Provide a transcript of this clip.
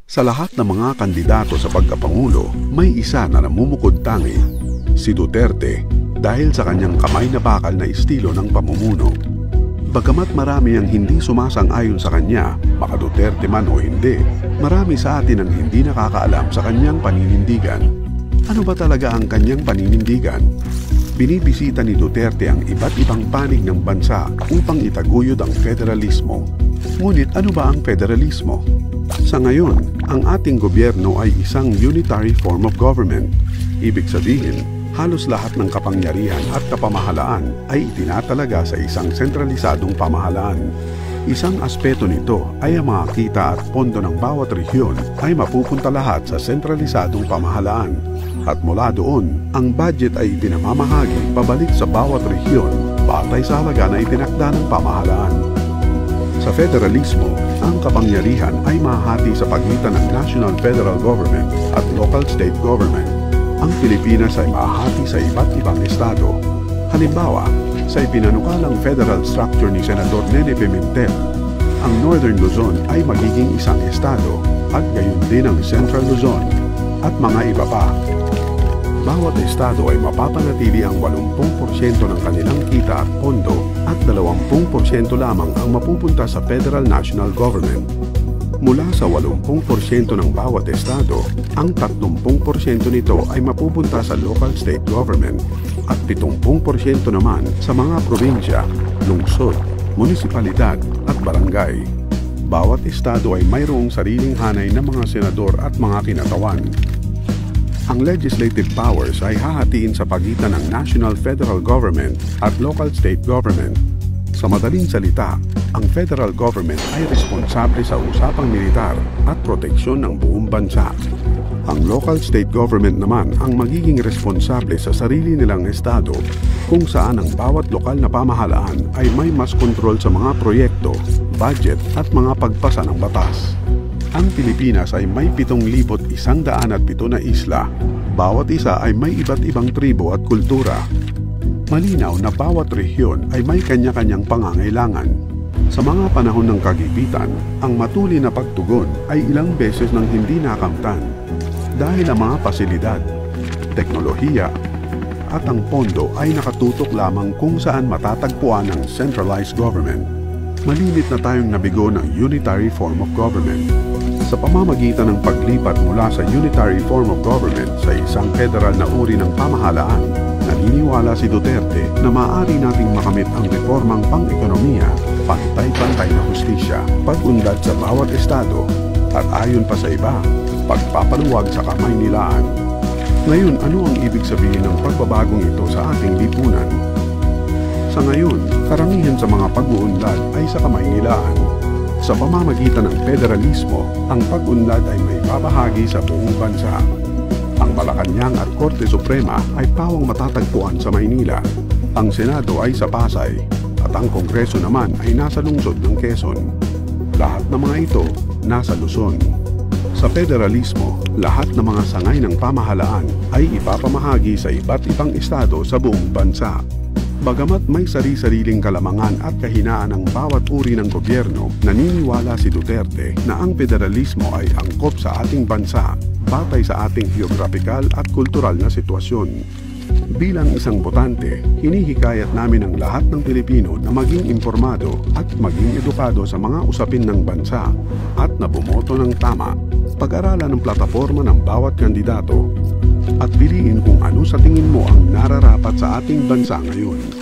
Sa lahat ng mga kandidato sa pagkapangulo, may isa na namumukod-tangi, si Duterte, dahil sa kanyang kamay na bakal na estilo ng pamumuno. Bagamat marami ang hindi sumasang-ayon sa kanya, maka Duterte man o hindi, marami sa atin ang hindi nakakaalam sa kanyang paninindigan. Ano ba talaga ang kanyang paninindigan? Binibisita ni Duterte ang iba't ibang panig ng bansa upang itaguyod ang federalismo. Ngunit ano ba ang federalismo? Sa ngayon, ang ating gobyerno ay isang unitary form of government. Ibig sabihin, halos lahat ng kapangyarihan at kapamahalaan ay itinatalaga sa isang sentralisadong pamahalaan. Isang aspeto nito ay ang mga kita at pondo ng bawat rehiyon ay mapupunta lahat sa sentralisadong pamahalaan. At mula doon, ang budget ay ipinamamahagi pabalik sa bawat rehiyon batay sa halaga na itinakda ng pamahalaan. Sa federalismo, ang kapangyarihan ay mahati sa pagitan ng National Federal Government at Local State Government. Ang Pilipinas ay mahati sa iba't ibang estado. Halimbawa, sa ipinanukalang federal structure ni Senador Nene Pimentel, ang Northern Luzon ay magiging isang estado at gayon din ang Central Luzon at mga iba pa. Bawat estado ay mapapanatili ang 80% ng kanilang kita at pondo at 20% lamang ang mapupunta sa Federal National Government. Mula sa 80% ng bawat estado, ang 30% nito ay mapupunta sa Local State Government at 70% naman sa mga probinsya, lungsod, munisipalidad at barangay. Bawat estado ay mayroong sariling hanay ng mga senador at mga kinatawan. Ang legislative powers ay hahatiin sa pagitan ng National Federal Government at Local State Government. Sa madaling salita, ang federal government ay responsable sa usapang militar at proteksyon ng buong bansa. Ang local state government naman ang magiging responsable sa sarili nilang estado kung saan ang bawat lokal na pamahalaan ay may mas kontrol sa mga proyekto, budget at mga pagpasa ng batas. Ang Pilipinas ay may 7,107 na isla. Bawat isa ay may iba't ibang tribo at kultura. Malinaw na bawat rehiyon ay may kanya-kanyang pangangailangan. Sa mga panahon ng kagipitan, ang matulin na pagtugon ay ilang beses nang hindi nakamtan dahil ang mga pasilidad, teknolohiya at ang pondo ay nakatutok lamang kung saan matatagpuan ang centralized government. Malimit na tayong nabigo ng unitary form of government. Sa pamamagitan ng paglipat mula sa unitary form of government sa isang federal na uri ng pamahalaan, naniniwala si Duterte na maaari nating makamit ang reformang pang-ekonomiya, pantay-pantay na hustisya, pag-unlad sa bawat estado, at ayon pa sa iba, pagpapaluwag sa kamay-nilaan. Ngayon, ano ang ibig sabihin ng pagbabagong ito sa ating lipunan? Sa ngayon, karamihan sa mga pag-uunlad ay sa kamay-nilaan. Sa pamamagitan ng federalismo, ang pag-unlad ay may babahagi sa buong bansa. Ang Malacanang at Korte Suprema ay pawang matatagpuan sa Maynila. Ang Senado ay sa Pasay at ang Kongreso naman ay nasa lungsod ng Quezon. Lahat ng mga ito nasa Luzon. Sa federalismo, lahat ng mga sangay ng pamahalaan ay ipapamahagi sa iba't ibang estado sa buong bansa. Bagamat may sari-sariling kalamangan at kahinaan ng bawat uri ng gobyerno, naniniwala si Duterte na ang federalismo ay angkop sa ating bansa batay sa ating geographical at kultural na sitwasyon. Bilang isang botante, hinihikayat namin ang lahat ng Pilipino na maging impormado at maging edukado sa mga usapin ng bansa at na bumoto ng tama. Pag-aralan ng plataforma ng bawat kandidato at piliin kung ano sa tingin mo ang nararapat sa ating bansa ngayon.